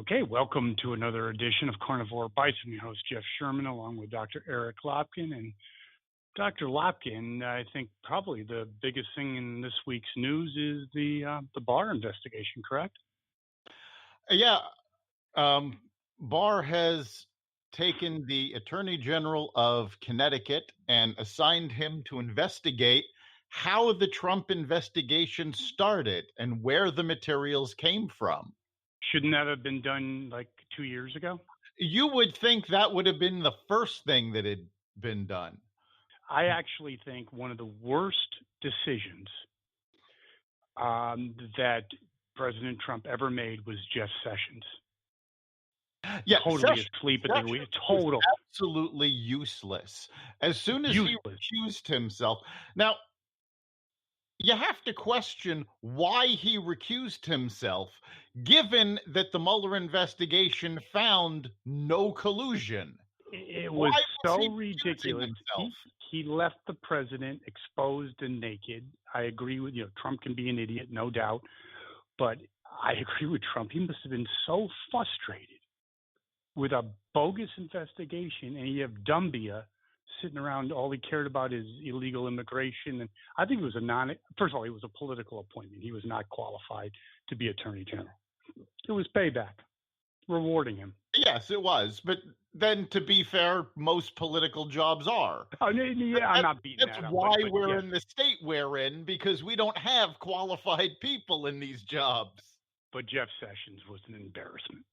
Okay, welcome to another edition of Carnivore Bites. I'm your host, Jeff Sherman, along with Dr. Eric Lopkin. And Dr. Lopkin, I think probably the biggest thing in this week's news is the Barr investigation, correct? Yeah. Barr has taken the Attorney General of Connecticut and assigned him to investigate how the Trump investigation started and where the materials came from. Shouldn't that have been done like 2 years ago? You would think that would have been the first thing that had been done. I actually think one of the worst decisions that President Trump ever made was Jeff Sessions. Yeah, totally asleep at the wheel. Total. Absolutely useless. As soon as he recused himself. Now, you have to question why he recused himself, given that the Mueller investigation found no collusion. It was so ridiculous. He left the president exposed and naked. I agree with you. Trump can be an idiot, no doubt. But I agree with Trump. He must have been so frustrated with a bogus investigation, and you have Dumbia sitting around. All he cared about is illegal immigration. And I think it was first of all, it was a political appointment. He was not qualified to be Attorney General. It was payback, rewarding him. Yes, it was. But then, to be fair, most political jobs are. Oh, yeah, I'm not beating that up. That's why we're in the state we're in, because we don't have qualified people in these jobs. But Jeff Sessions was an embarrassment.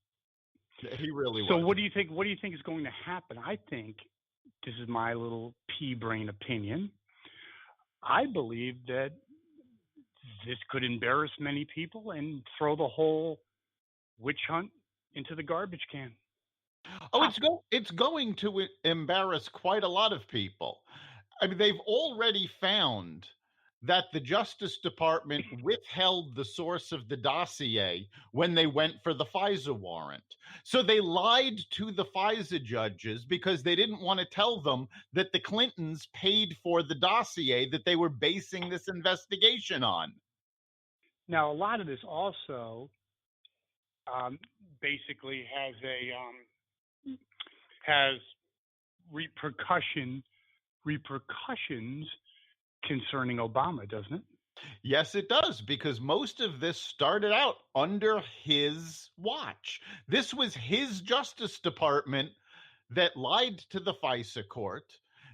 He really was. So what do you think? What do you think is going to happen? I think, this is my little pea brain opinion, I believe that this could embarrass many people and throw the whole witch hunt into the garbage can. Oh, it's going to embarrass quite a lot of people. I mean, they've already found that the Justice Department withheld the source of the dossier when they went for the FISA warrant. So they lied to the FISA judges because they didn't want to tell them that the Clintons paid for the dossier that they were basing this investigation on. Now, a lot of this also basically has repercussions concerning Obama, doesn't it? Yes, it does, because most of this started out under his watch. This was his Justice Department that lied to the FISA court,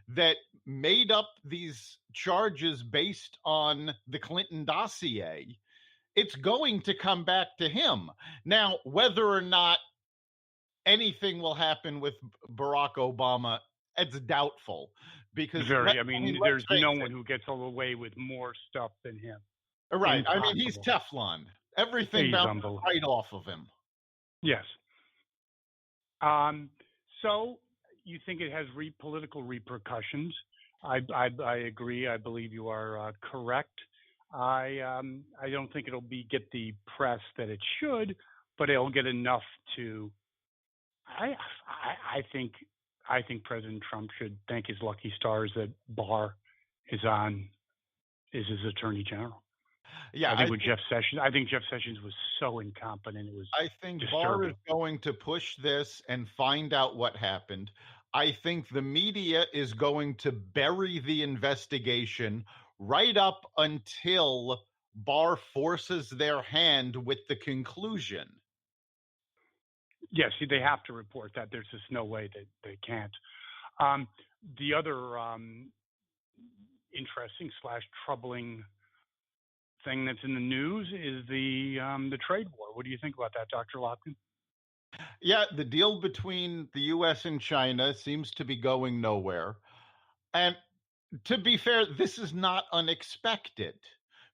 that made up these charges based on the Clinton dossier. It's going to come back to him. Now, whether or not anything will happen with Barack Obama, it's doubtful. Because there's no one who gets away with more stuff than him. Right. Impossible. I mean, he's Teflon. Everything bounces right off of him. Yes. So you think it has political repercussions? I agree. I believe you are correct. I don't think it'll get the press that it should, but it'll get enough to. I think President Trump should thank his lucky stars that Barr is his Attorney General. Yeah, I think Jeff Sessions was so incompetent. It was. I think disturbing. Barr is going to push this and find out what happened. I think the media is going to bury the investigation right up until Barr forces their hand with the conclusion. Yes, they have to report that. There's just no way that they can't. The other interesting / troubling thing that's in the news is the trade war. What do you think about that, Dr. Lopkin? Yeah, the deal between the U.S. and China seems to be going nowhere. And to be fair, this is not unexpected,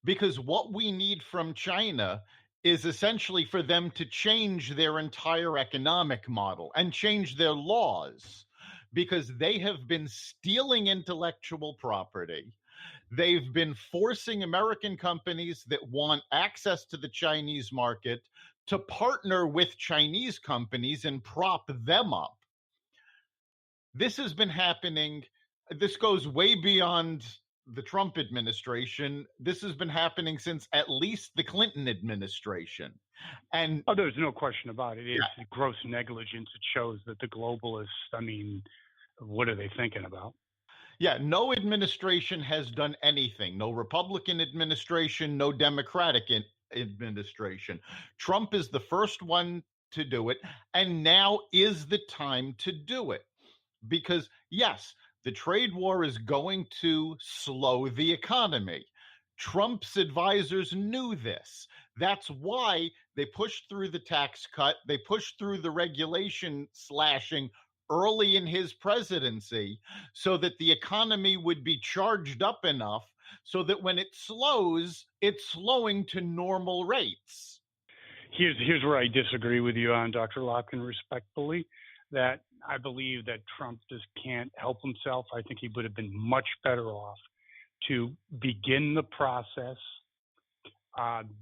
because what we need from China is essentially for them to change their entire economic model and change their laws, because they have been stealing intellectual property. They've been forcing American companies that want access to the Chinese market to partner with Chinese companies and prop them up. This has been happening. This goes way beyond the Trump administration. This has been happening since at least the Clinton administration. And there's no question about it. It's gross negligence. It shows that the globalists, what are they thinking about? Yeah, no administration has done anything. No Republican administration, no Democratic administration. Trump is the first one to do it, and now is the time to do it. Because, yes, the trade war is going to slow the economy. Trump's advisors knew this. That's why they pushed through the tax cut. They pushed through the regulation slashing early in his presidency so that the economy would be charged up enough so that when it slows, it's slowing to normal rates. Here's where I disagree with you on, Dr. Lopkin, respectfully, that I believe that Trump just can't help himself. I think he would have been much better off to begin the process,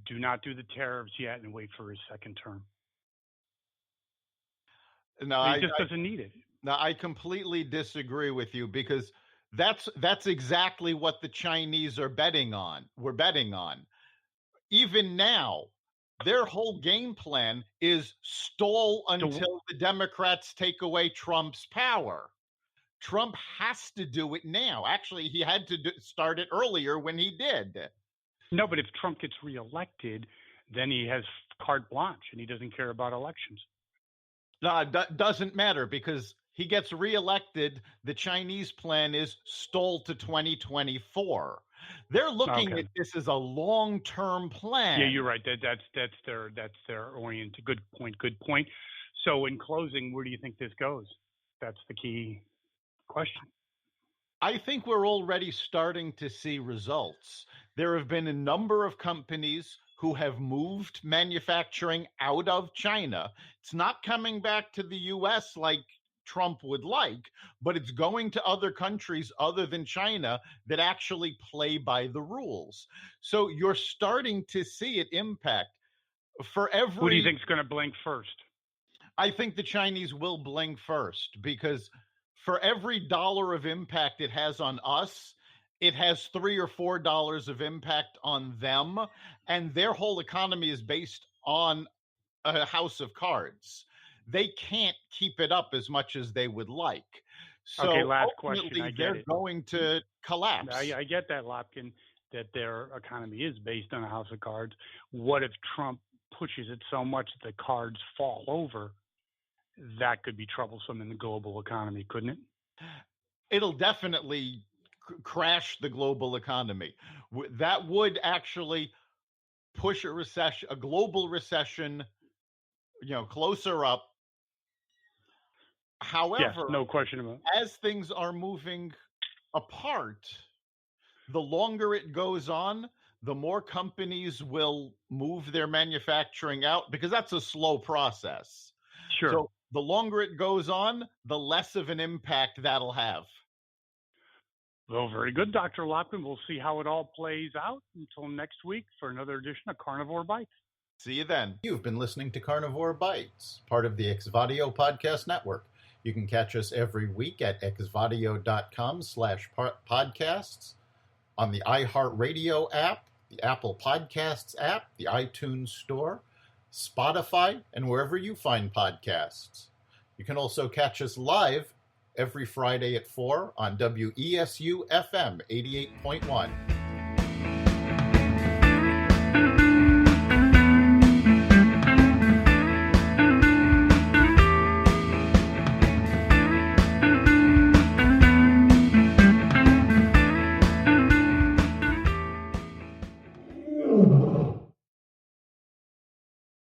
do not do the tariffs yet, and wait for his second term. No, he just doesn't need it. No, I completely disagree with you, because that's exactly what the Chinese are betting on. We're betting on. Even now, their whole game plan is stall until the Democrats take away Trump's power. Trump has to do it now. Actually, he had to start it earlier when he did. No, but if Trump gets reelected, then he has carte blanche and he doesn't care about elections. No, it doesn't matter, because he gets reelected. The Chinese plan is stall to 2024. They're looking at this as a long-term plan. Yeah, you're right. That's their oriented. Good point. So in closing, where do you think this goes? That's the key question. I think we're already starting to see results. There have been a number of companies who have moved manufacturing out of China. It's not coming back to the U.S. like Trump would like, but it's going to other countries other than China that actually play by the rules. So you're starting to see it impact. Who do you think is going to blink first? I think the Chinese will blink first, because for every dollar of impact it has on us, it has $3 or $4 of impact on them, and their whole economy is based on a house of cards. They can't keep it up as much as they would like. So last question. They're going to collapse. I get that, Lopkin, that their economy is based on a house of cards. What if Trump pushes it so much that the cards fall over? That could be troublesome in the global economy, couldn't it? It'll definitely crash the global economy. That would actually push a global recession, closer up. However, no question about it. As things are moving apart, the longer it goes on, the more companies will move their manufacturing out, because that's a slow process. Sure. So the longer it goes on, the less of an impact that'll have. Well, very good, Dr. Lopkin. We'll see how it all plays out until next week for another edition of Carnivore Bites. See you then. You've been listening to Carnivore Bites, part of the Exvadio Podcast Network. You can catch us every week at exvadio.com/podcasts, on the iHeartRadio app, the Apple Podcasts app, the iTunes Store, Spotify, and wherever you find podcasts. You can also catch us live every Friday at 4 on WESU FM 88.1.